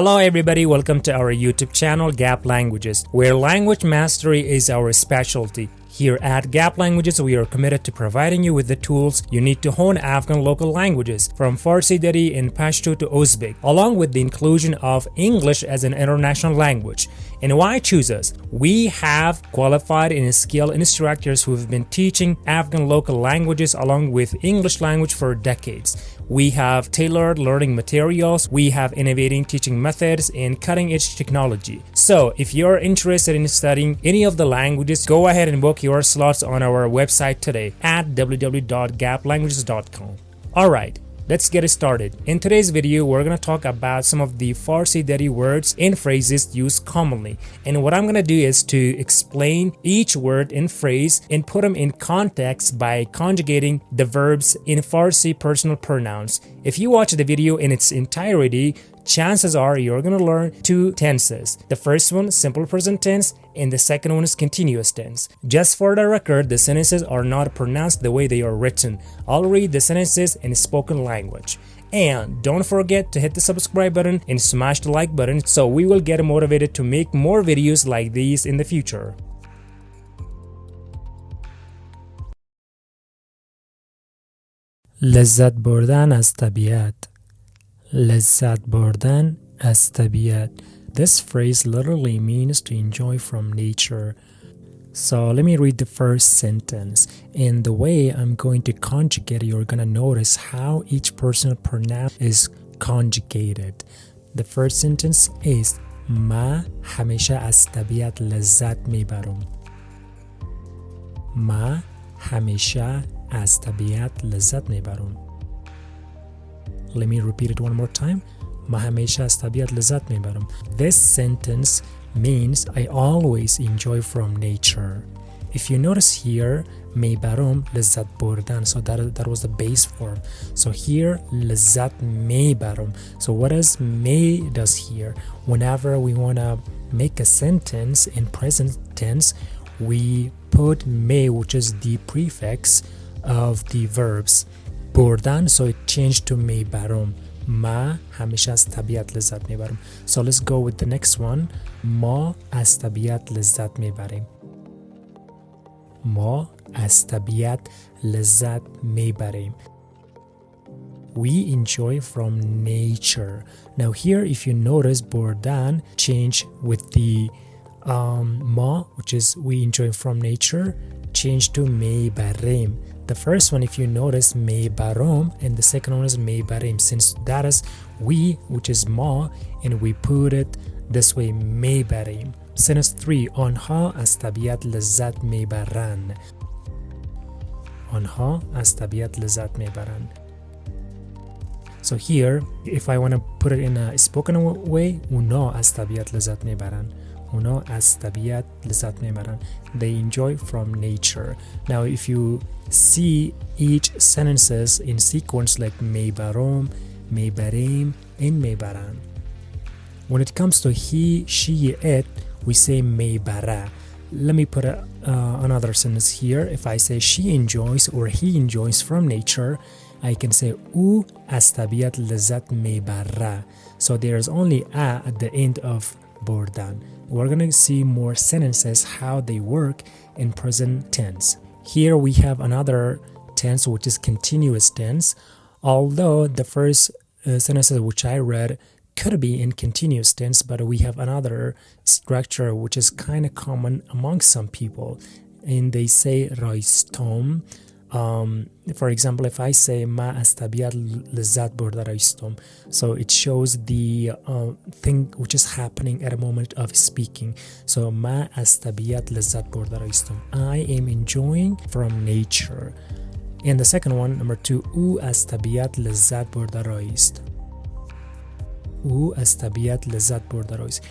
Hello everybody, welcome to our YouTube channel Gap Languages, where language mastery is our specialty. Here at Gap Languages, we are committed to providing you with the tools you need to hone Afghan local languages, from Farsi, Dari, and Pashto to Uzbek, along with the inclusion of English as an international language. And why choose us? We have qualified and skilled instructors who have been teaching Afghan local languages along with English language for decades. We have tailored learning materials, we have innovating teaching methods, and cutting-edge technology. So, if you're interested in studying any of the languages, go ahead and book your slots on our website today at www.gaplanguages.com. Alright, let's get started. In today's video, we're going to talk about some of the Farsi Dari words and phrases used commonly. And what I'm going to do is to explain each word and phrase and put them in context by conjugating the verbs in Farsi personal pronouns. If you watch the video in its entirety, chances are you're going to learn two tenses. The first one, simple present tense, and the second one is continuous tense. Just for the record, the sentences are not pronounced the way they are written. I'll read the sentences in spoken language. And don't forget to hit the subscribe button and smash the like button so we will get motivated to make more videos like these in the future. لذت بردن از طبیعت. لذت بردن از طبیعت. This phrase literally means to enjoy from nature. So let me read the first sentence. In the way I'm going to conjugate, you're going to notice how each personal pronoun is conjugated. The first sentence is ما همیشه از طبیعت لذت میبرم. ما همیشه از طبیعت لذت میبرم. Let me repeat it one more time. ما همیشه از طبیعت لذت میبرم. This sentence means I always enjoy from nature. If you notice here, میبرم لذت بردن. So that was the base form. So here, لذت میبرم. So what does may does here? Whenever we want to make a sentence in present tense, we put may, which is the prefix of the verbs. بردن, so it changed to میبرم. ما همیشه از طبیعت لذت میبرم. So let's go with the next one. ما از طبیعت لذت میبریم. ما از طبیعت لذت میبریم. We enjoy from nature. Now here, if you notice, بردن change with the ما, which is we enjoy from nature, change to میبریم. The first one, if you notice, میبرم, and the second one is میبریم. Since that is we, which is ما, and we put it this way, میبریم. Sentence 3, آنها از طبیعت لذت میبرند. آنها از طبیعت لذت میبرند. So here, if I want to put it in a spoken way, اونا از طبیعت لذت میبرند. اونا از طبیعت لذت میبرند. They enjoy from nature. Now, if you see each sentences in sequence like میبرم, میبریم, and میبرند. When it comes to he, she, it, we say میبره. Let me put another sentence here. If I say she enjoys or he enjoys from nature, I can say او از طبیعت لذت میبره. So there's only a at the end of بردن. We're going to see more sentences how they work in present tense. Here we have another tense, which is continuous tense. Although the first sentences which I read could be in continuous tense, but we have another structure which is kind of common among some people. And they say رایستم. For example, if I say ما از طبیعت لذت برده رایستم, so it shows the thing which is happening at a moment of speaking. So ما از طبیعت لذت برده رایستم. I am enjoying from nature. And the second one, number 2, او از طبیعت لذت برده رایست. او از طبیعت لذت برده رایست.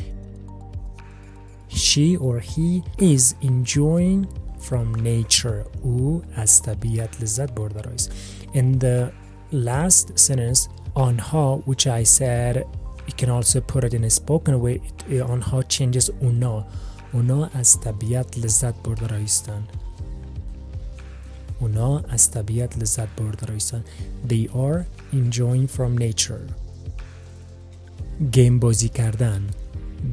She or he is enjoying from nature. او از طبیعت لذت برده رایست. In the last sentence, آنها, which I said, you can also put it in a spoken way. آنها changes اونا. اونا از طبیعت لذت برده رایستن. اونا از طبیعت لذت برده رایستن. They are enjoying from nature. گیم بازی کردن.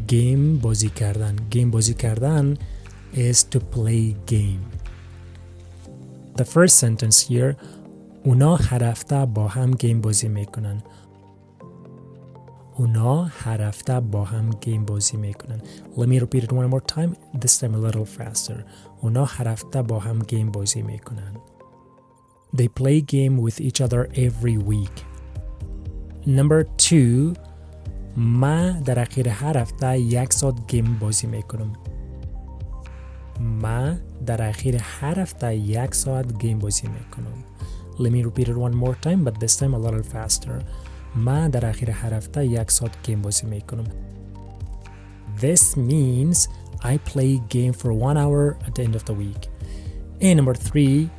گیم بازی کردن. گیم بازی کردن is to play game. The first sentence here, اونا هر هفته با هم گیم بازی میکنن. اونا هر هفته با هم گیم بازی میکنن. Let me repeat it one more time, this time a little faster. اونا هر هفته با هم گیم بازی میکنن. They play game with each other every week. Number 2, ما در اخیر هر هفته 1 ساعت گیم بازی میکنم. ما در اخیر هر هفته 1 ساعت گیم بازی میکنم. Let me repeat it one more time, but this time a little faster. ما در اخیر هر هفته 1 ساعت گیم بازی میکنم. This means I play game for 1 hour at the end of the week. And number 3,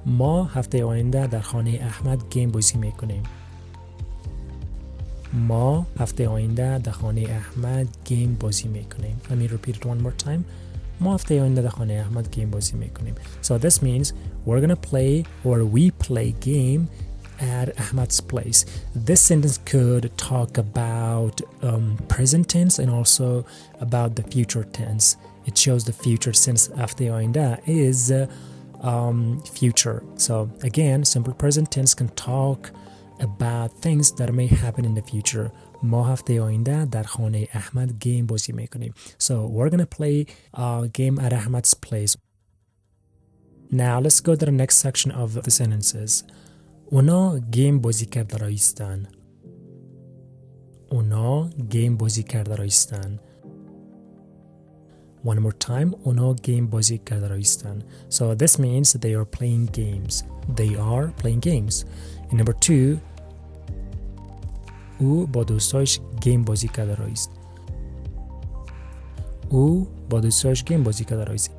ما هفته آینده در خانه احمد گیم بازی میکنیم. ما هفته آینده در خانه احمد گیم بازی میکنیم. Let me repeat it one more time. ما هفته آینده در خانه احمد گیم بازی میکنیم. So this means we're gonna play or we play game at Ahmad's place. This sentence could talk about present tense and also about the future tense. It shows the future since هفته آینده is future. So again, simple present tense can talk about things that may happen in the future. ما هفته آینده در خانه احمد گیم بازی میکنیم. So we're gonna play a game at Ahmad's place. Now let's go to the next section of the sentences. اونا گیم بازی کرده رایستن. اونا گیم بازی کرده رایستن. One more time. اونا گیم بازی کرده رایستن. So this means they are playing games. They are playing games. And number 2, او با دوستایش گیم بازی کرده رایست. او با دوستایش گیم بازی کرده رایست.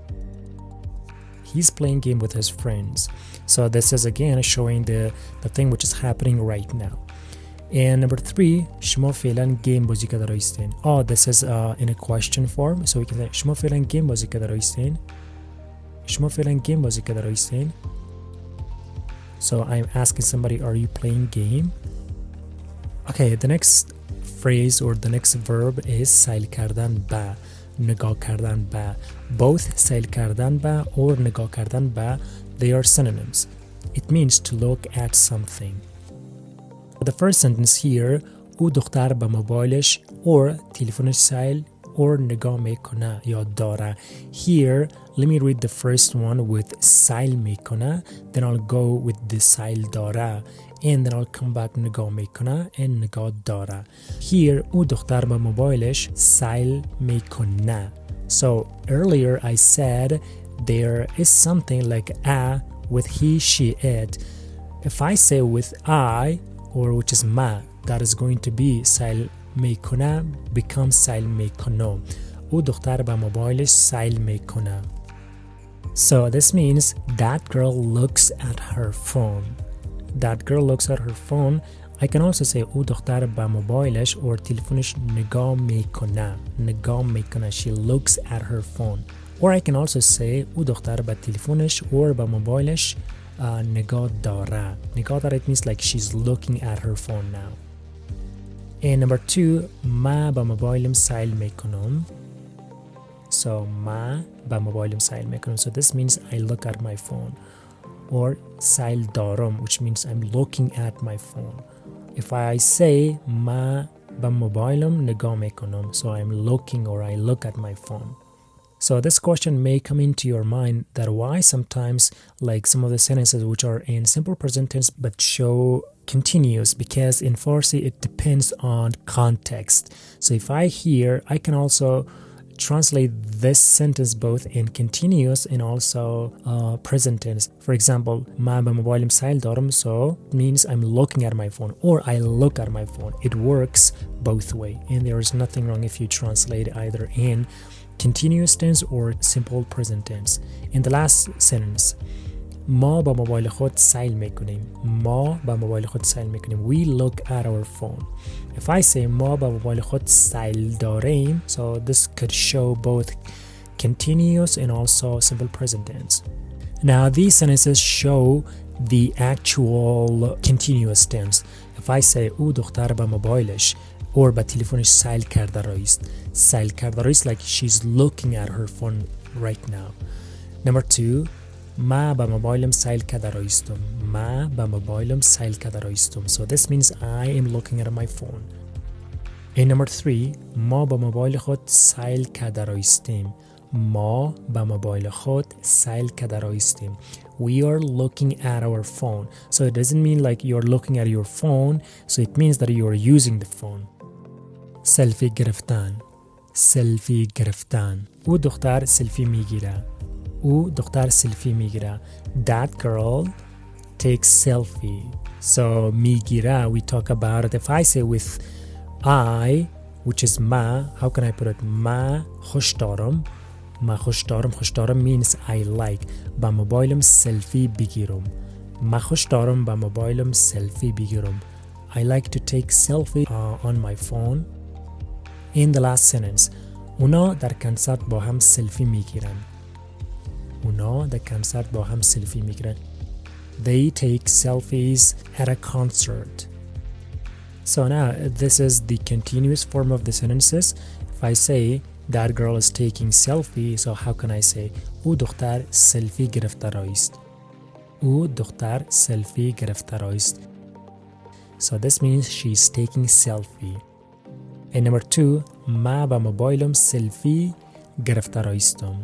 He's playing game with his friends. So this is again showing the thing which is happening right now. And number 3, شما فعلا گیم بازی کرده رایستین. Oh, this is in a question form. So we can say شما فعلا گیم بازی کرده رایستین. شما فعلا گیم بازی کرده رایستین. So I'm asking somebody, are you playing game? Okay, the next phrase or the next verb is سیل کردن به. نگاه کردن به. Both سیل کردن به or نگاه کردن به, they are synonyms. It means to look at something. The first sentence here, او دختر به موبایلش or تلفنش سیل or نگاه میکنه یا داره. Here, let me read the first one with سیل میکنه, then I'll go with the سیل داره, and then I'll come back نگاه میکنه and نگاه داره. Here, او دختر به موبایلش سیل میکنه. So earlier I said there is something like a with he, she, it. If I say with I, or which is ma, that is going to be سیل میکنه becomes سیل میکنه. او دختر به موبایلش سیل میکنه. So this means that girl looks at her phone. That girl looks at her phone. I can also say او دختر به موبایلش or تلفنش نگاه میکنه. نگاه میکنه. She looks at her phone. Or I can also say او دختر به تلفنش or به موبایلش نگاه داره. نگاه داره, it means like she's looking at her phone now. And number 2, ما با موبایلم سیل میکنم. So ما با موبایلم سیل میکنم. So this means I look at my phone. Or سیل دارم, which means I'm looking at my phone. If I say ما با موبایلم نگاه میکنم, so I'm looking or I look at my phone. So this question may come into your mind that why sometimes like some of the sentences which are in simple present tense but show continuous, because in Farsi it depends on context. So if I hear, I can also translate this sentence both in continuous and also present tense. For example, ما به موبایلم سیل دارم, so it means I'm looking at my phone or I look at my phone. It works both way and there is nothing wrong if you translate either in continuous tense or simple present tense. In the last sentence, ما با موبایل خود سیل میکنیم. ما با موبایل خود سیل میکنیم. We look at our phone. If I say ما با موبایل خود سیل داریم, so this could show both continuous and also simple present tense. Now these sentences show the actual continuous tense. If I say او دختر با موبایلش, or با تلفنش سیل کرده رایست. سیل کرده رایست like she's looking at her phone right now. Number 2, ما با موبایلم سیل کرده رایستم. ما با موبایلم سیل کرده رایستم. So this means I am looking at my phone. And number 3, ما با موبایل خود سیل کرده رایستیم. ما با موبایل خود سیل کرده رایستیم. We are looking at our phone. So it doesn't mean like you're looking at your phone. So it means that you are using the phone. سلفی گرفتن. سلفی گرفتن. او دختر سلفی میگیره. او دختر سلفی میگیره. That girl takes selfie. So میگیره, we talk about it. If I say with I, which is ما, how can I put it? ما خوش دارم. ما خوش دارم. خوش دارم means I like. با موبایلم سلفی بگیرم. ما خوش دارم با موبایلم سلفی بگیرم. I like to take selfie on my phone. In the last sentence, اونا در کنسرت با هم سلفی میگیرن. اونا در کنسرت با هم سلفی میگیرن. They take selfies at a concert. So now this is the continuous form of the sentences. If I say that girl is taking selfie, so how can I say او دختر سلفی گرفته رایست. او دختر سلفی گرفته رایست. So this means she's taking selfie. And number 2, ما با موبایلم سلفی گرفته رایستم.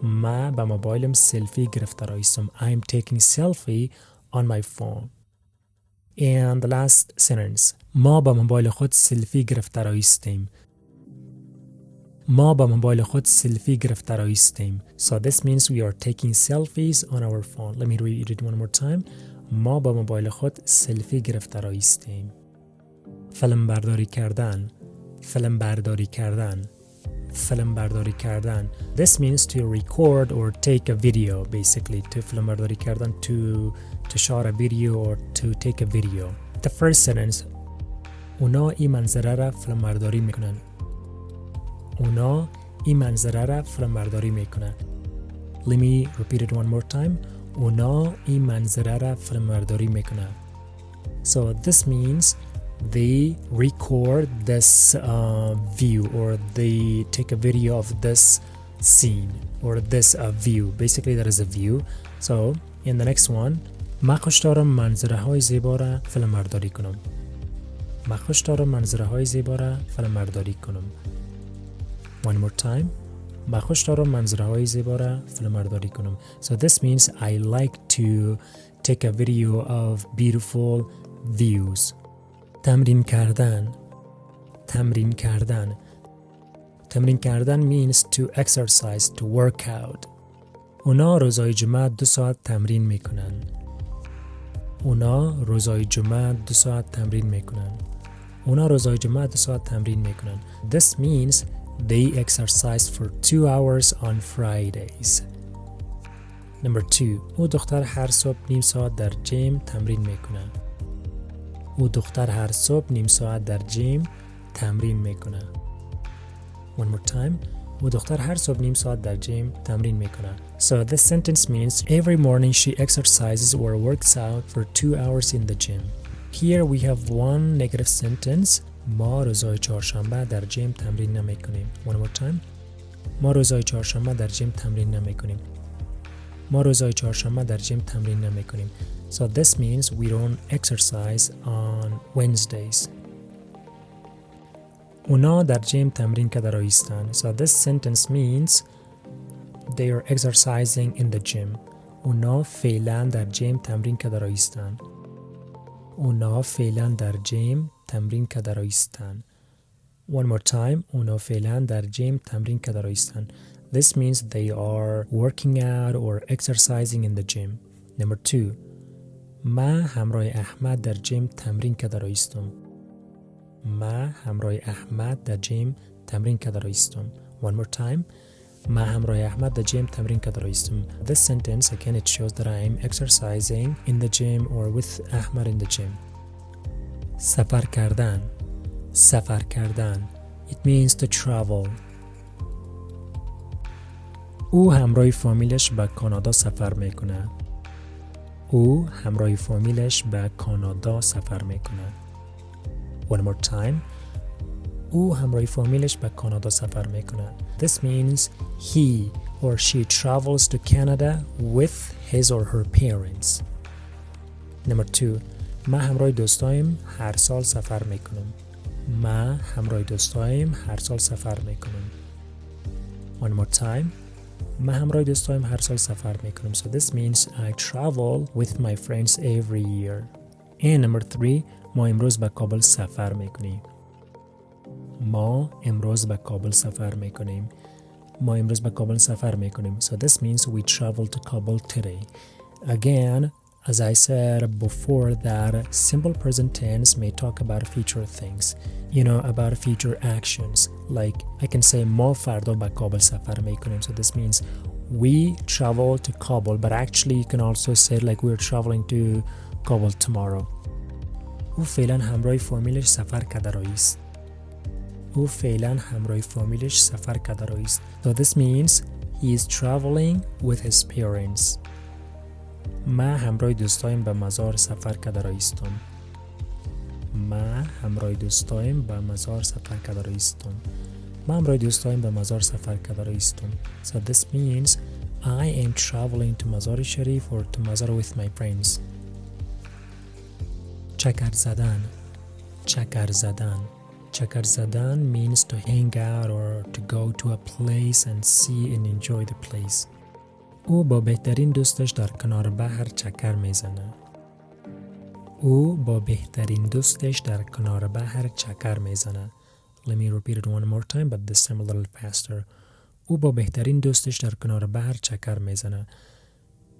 ما با موبایلم سلفی گرفته رایستم. I'm taking selfie on my phone. And the last sentence, ما با موبایل خود سلفی گرفته رایستیم. ما با موبایل خود سلفی گرفته رایستیم. So this means we are taking selfies on our phone. Let me read it one more time. ما با موبایل خود سلفی گرفته رایستیم. فیلم برداری کردن. فیلم برداری کردن. فیلم برداری کردن. This means to record or take a video, basically. To فیلم برداری کردن, to shot a video or to take a video. The first sentence, اونا این منظره را فیلم برداری میکنن. اونا این منظره را فیلم برداری میکنن. Let me repeat it one more time. اونا این منظره را فیلم برداری میکنن. So this means they record this view, or they take a video of this scene or this view. Basically that is a view. So in the next one, ما خوش دارم منظره های زیبا را فیلم برداری کنم. ما خوش دارم منظره های زیبا را فیلم برداری کنم. One more time. ما خوش دارم منظره های زیبا را فیلم برداری کنم. So this means I like to take a video of beautiful views. تمرین کردن. تمرین کردن. تمرین کردن means to exercise, to work out. اونا روزای جمعه 2 ساعت تمرین میکنن. اونا روزای جمعه 2 ساعت تمرین میکنن. اونا روزای جمعه 2 ساعت تمرین میکنن. This means they exercise for 2 hours on Fridays. Number 2. او دختر هر صبح نیم ساعت در جیم تمرین میکنه. او دختر هر صبح نیم ساعت در جیم تمرین میکنه. One more time. او دختر هر صبح نیم ساعت در جیم تمرین میکنه. So this sentence means every morning she exercises or works out for 2 hours in the gym. Here we have one negative sentence. ما روزای چهارشنبه در جیم تمرین نمیکنیم. One more time. ما روزای چهارشنبه در جیم تمرین نمیکنیم. ما روزای چهارشنبه در جیم تمرین نمیکنیم. So this means we don't exercise on Wednesdays. اونا در جیم تمرین کرده رایستن. So this sentence means they are exercising in the gym. اونا فعلا در جیم تمرین کرده رایستن. اونا فعلا در جیم تمرین کرده رایستن. One more time. اونا فعلا در جیم تمرین کرده رایستن. This means they are working out or exercising in the gym. Number 2. ما همراه احمد در جیم تمرین کرده رایستم. ما همراه احمد در جیم تمرین کرده رایستم. One more time. ما همراه احمد در جیم تمرین کرده رایستم. This sentence again it shows that I am exercising in the gym or with Ahmad in the gym. سفر کردن. سفر کردن. It means to travel. او همراه فامیلش به کانادا سفر میکنه. او همراه فامیلش به کانادا سفر میکنه. One more time. او همراه فامیلش به کانادا سفر میکنه. This means he or she travels to Canada with his or her parents. Number 2. ما همراه دوستایم هر سال سفر میکنم. ما همراه دوستایم هر سال سفر میکنم. One more time. ما همراه دوستایم هر سال سفر میکنم. So this means I travel with my friends every year. And number 3. ما امروز به کابل سفر میکنیم. ما امروز به کابل سفر میکنیم. ما امروز به کابل سفر میکنیم. So this means we travel to Kabul today. Again, as I said before, that simple present tense may talk about future things. You know, about future actions. Like I can say ما فردا به کابل سفر میکنیم. So this means we travel to Kabul, but actually you can also say like we're traveling to Kabul tomorrow. او فعلا همراه فامیلش سفر کرده است. او فعلا همراه فامیلش سفر کرده است. So this means he is traveling with his parents. ما همراه دوستایم به مزار سفر کرده هستم. ما همراه دوستایم به مزار سفر کرده هستم. ما همراه دوستایم به مزار سفر کرده هستم. So this means I am traveling to Mazar Sharif or to Mazar with my friends. چکر زدن. چکر زدن. چکر زدن means to hang out or to go to a place and see and enjoy the place. او با بهترین دوستش در کنار بحر چکر میزنه. او با بهترین دوستش در کنار بحر چکر میزنه. Let me repeat it one more time but this time a little faster. او با بهترین دوستش در کنار بحر چکر میزنه.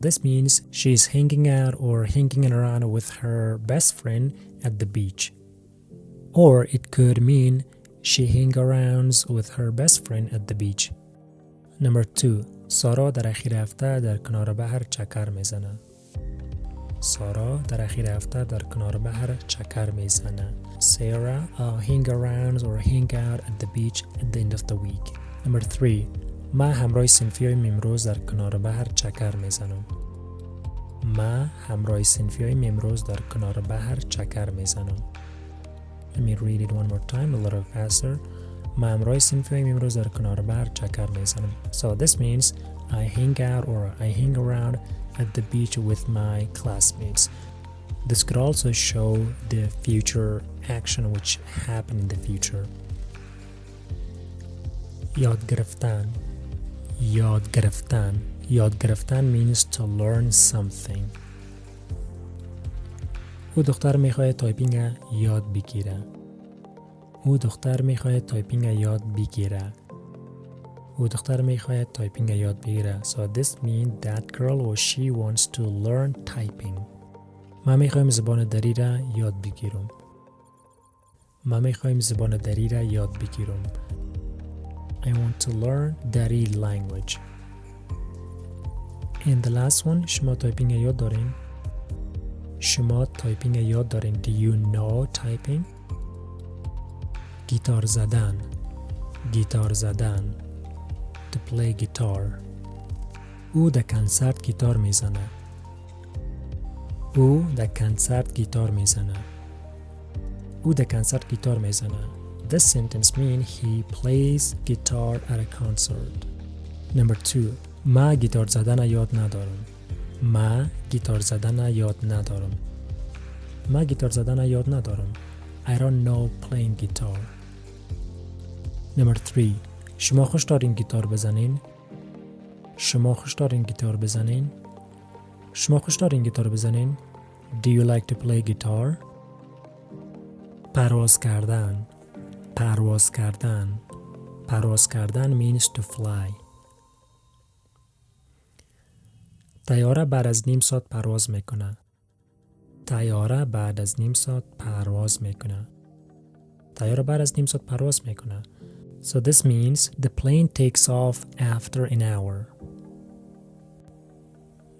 This means she is hanging out or hanging around with her best friend at the beach. Or it could mean she hang around with her best friend at the beach. Number 2. سارا در اخیر هفته در کنار بحر چکر میزنه. سارا در اخیر هفته در کنار بحر چکر میزنه. Sarah hang around or hang out at the beach at the end of the week. Number 3. ما همراه صنفیایم امروز در کنار بحر چکر میزنم. ما همراه صنفیایم امروز در کنار بحر چکر میزنم. Let me read it one more time a little faster. ما همراه صنفیایم امروز در کنار بحر چکر میزنم. So this means I hang out or I hang around at the beach with my classmates. This could also show the future action which happened in the future. یاد گرفتن. یاد گرفتن. یاد گرفتن means to learn something. او دختر میخواهد تایپینگ یاد بگیره. او دختر میخواهد تایپینگ یاد بگیره. او دختر میخواهد تایپینگ یاد بگیره. So this means that girl or she wants to learn typing. من میخوایم زبان دری را یاد بگیرم. من میخوایم زبان دری را یاد بگیرم. I want to learn Dari language. And the last one, شما تایپینگ یاد دارین؟ شما تایپینگ یاد دارین. Do you know typing? گیتار زدن. گیتار زدن. To play guitar. او در کنسرت گیتار میزنه. او در کنسرت گیتار میزنه. او در کنسرت گیتار میزنه. This sentence means he plays guitar at a concert. Number 2. ما گیتار زدن یاد ندارم. ما گیتار زدن یاد ندارم. ما گیتار زدن یاد ندارم. I don't know playing guitar. Number 3. شما خوش دارین گیتار بزنین؟ شما خوش دارین گیتار بزنین؟ شما خوش دارین گیتار بزنین؟ Do you like to play guitar? پرواز کردن. پرواز کردن. پرواز کردن means to fly. طیاره بعد از نیم ساعت پرواز میکنه. طیاره بعد از نیم ساعت پرواز میکنه. طیاره بعد از نیم ساعت پرواز میکنه. So this means the plane takes off after an hour.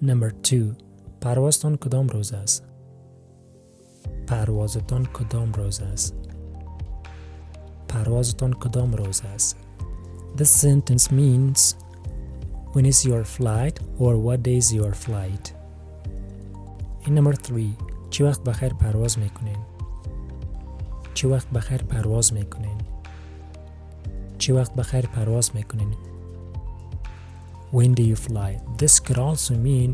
Number 2. پروازتان کدام روز است؟ پروازتان کدام روز است؟ پروازتان کدام روز است؟ This sentence means when is your flight or what day is your flight. And number 3. چی وقت بخیر پرواز میکنین؟ چه وقت بخیر پرواز میکنین؟ چه وقت بخیر پرواز میکنین؟ When do you fly? This could also mean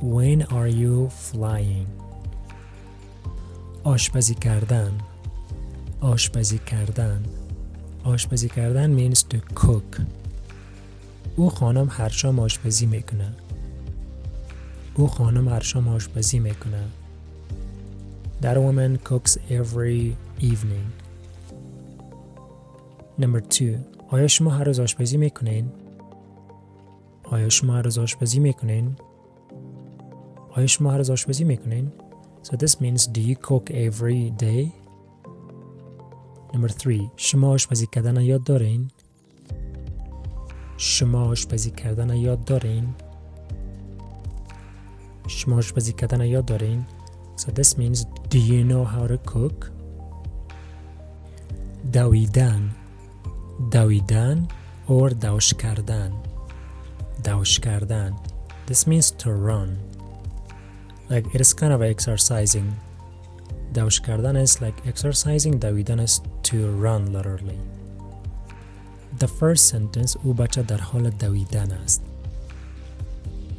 when are you flying? آشپزی کردن. آشپزی کردن. آشپزی کردن means to cook. او خانم هر شام آشپزی میکنه. او خانم هر شام آشپزی میکنه. That woman cooks every evening. Number 2. آیا شما هر روز آشپزی میکنین؟ آیا شما هر روز آشپزی میکنین؟ آیا شما هر روز آشپزی میکنین؟ So this means do you cook every day? Number 3. شما آشپزی کردن یاد دارین؟ شما آشپزی کردن یاد دارین؟ شما آشپزی کردن یاد دارین؟ So this means do you know how to cook? دویدن. دویدن or دوش کردن. دوش کردن. This means to run. Like it is kind of exercising. دوش کردن is like exercising. دویدن is to run literally. The first sentence او بچه در حال دویدن است.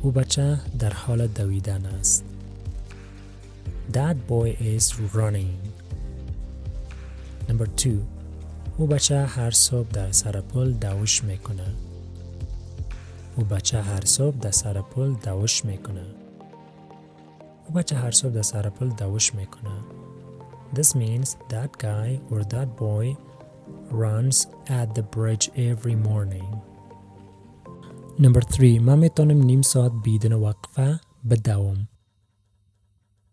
او بچه در حال دویدن است. That boy is running. Number 2. او بچه هر صبح در سر پل دوش میکنه. او بچه هر صبح در سر پل دوش میکنه. او بچه هر صبح در سر پل دوش میکنه. This means that guy or that boy runs at the bridge every morning. Number 3. من میتونم نیم ساعت بدون وقفه بدوم.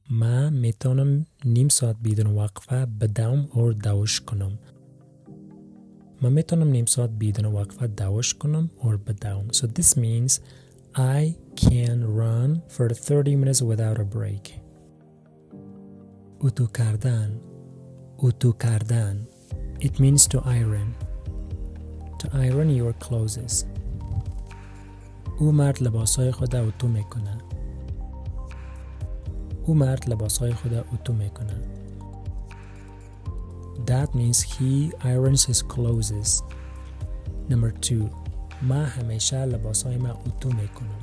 من میتونم نیم ساعت بدون وقفه بدوم or دوش کنم. من میتونم نیم ساعت بدون وقفه دوش کنم or بدوم. So this means I can run for 30 minutes without a break. اتو کردن. اتو کردن. It means to iron. To iron your clothes. او مرد لباسهای خود اتو میکنه. او مرد لباسهای خود اتو میکنه. That means he irons his clothes. Number 2. من همیشه لباسهای من اتو میکنم.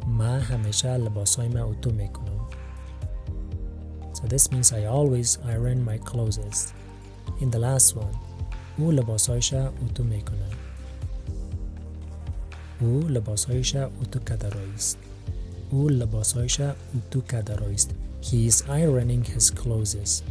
من همیشه لباسهای من اتو میکنم. So this means I always iron my clothes. In the last one. او لباسهایش اتو میکنه. او لباسهایش اتو کرده است. او لباسهایش اتو کرده است. He is ironing his clothes.